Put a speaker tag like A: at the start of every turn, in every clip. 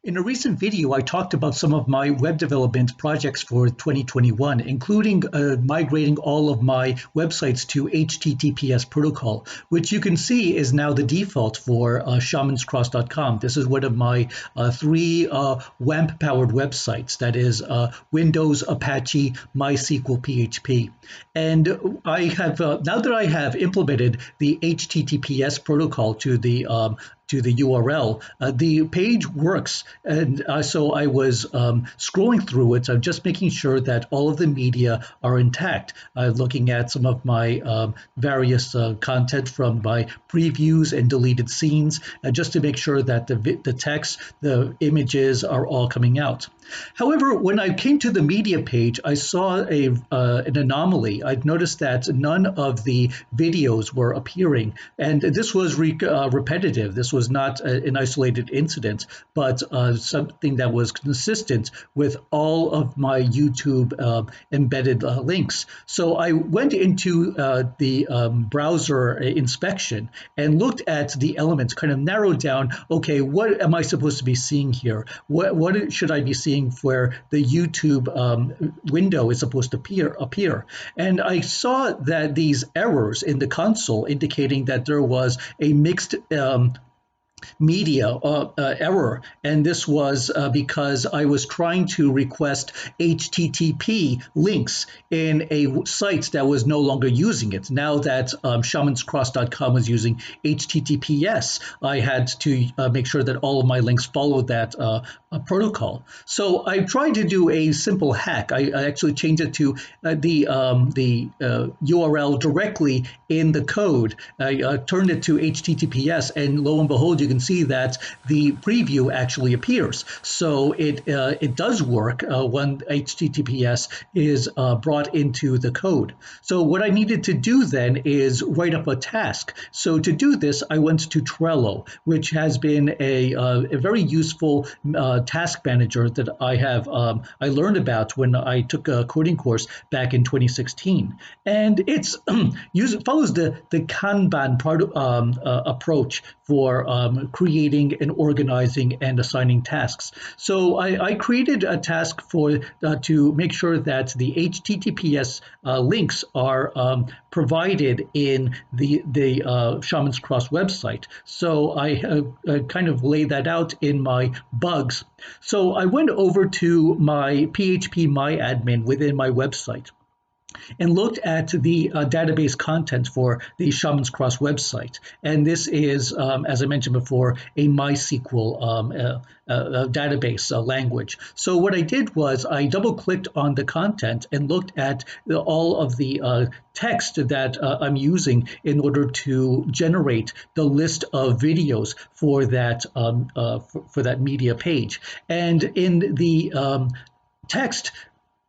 A: In a recent video, I talked about some of my web development projects for 2021, including migrating all of my websites to HTTPS protocol, which you can see is now the default for shamanscross.com. This is one of my three WAMP-powered websites, that is Windows, Apache, MySQL, PHP. And I have now that I have implemented the HTTPS protocol to the URL, the page works. And so I was scrolling through it, so just making sure that all of the media are intact, looking at some of my various content from my previews and deleted scenes, just to make sure that the text, the images are all coming out. However, when I came to the media page, I saw an anomaly. I'd noticed that none of the videos were appearing, and this was repetitive. This was not an isolated incident, but something that was consistent with all of my YouTube embedded links. So I went into the browser inspection and looked at the elements, kind of narrowed down, okay, what am I supposed to be seeing here? What should I be seeing where the YouTube window is supposed to appear? And I saw that these errors in the console indicating that there was a mixed media error, and this was because I was trying to request HTTP links in a site that was no longer using it. Now that shamanscross.com was using HTTPS, I had to make sure that all of my links followed that protocol. So I tried to do a simple hack. I actually changed it to the URL directly in the code. I turned it to HTTPS, and lo and behold, you can see that the preview actually appears. So it does work when HTTPS is brought into the code. So what I needed to do then is write up a task. So to do this, I went to Trello, which has been a very useful task manager that I learned about when I took a coding course back in 2016, and it's follows the Kanban approach for creating and organizing and assigning tasks. So I created a task to make sure that the HTTPS links are provided in the Shaman's Cross website. So I kind of laid that out in my bugs. So I went over to my PHP MyAdmin within my website and looked at the database content for the Shaman's Cross website. And this is, as I mentioned before, a MySQL database language. So what I did was I double-clicked on the content and looked at all of the text that I'm using in order to generate the list of videos for that for that media page. And in the text,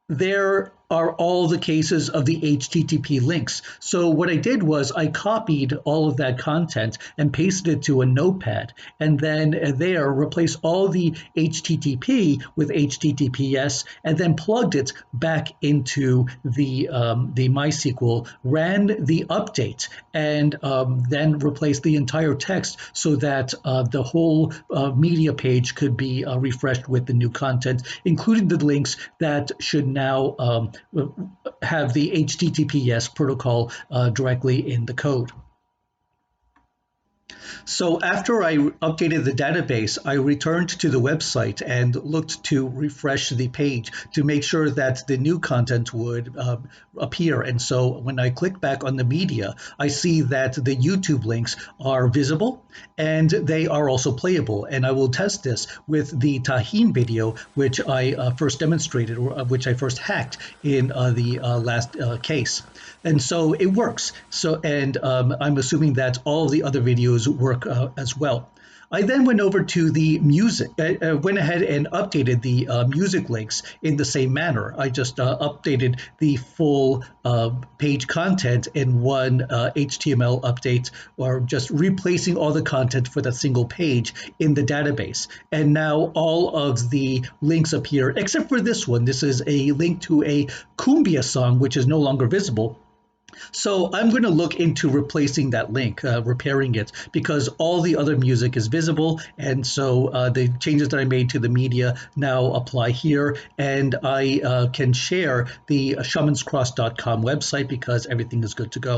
A: there are all the cases of the HTTP links. So what I did was I copied all of that content and pasted it to a notepad, and then there replaced all the HTTP with HTTPS, and then plugged it back into the MySQL, ran the update, and then replaced the entire text so that the whole media page could be refreshed with the new content, including the links that should now have the HTTPS protocol directly in the code. So after I updated the database, I returned to the website and looked to refresh the page to make sure that the new content would appear. And so when I click back on the media, I see that the YouTube links are visible and they are also playable. And I will test this with the Tahin video, which I first demonstrated, or which I first hacked in the last case. And so it works. So, and I'm assuming that all the other videos work as well. I then went over to the music, went ahead and updated the music links in the same manner. I just updated the full page content in one HTML update, or just replacing all the content for that single page in the database. And now all of the links appear, except for this one. This is a link to a cumbia song, which is no longer visible. So I'm going to look into replacing that link, repairing it, because all the other music is visible. And so the changes that I made to the media now apply here. And I can share the shamanscross.com website because everything is good to go.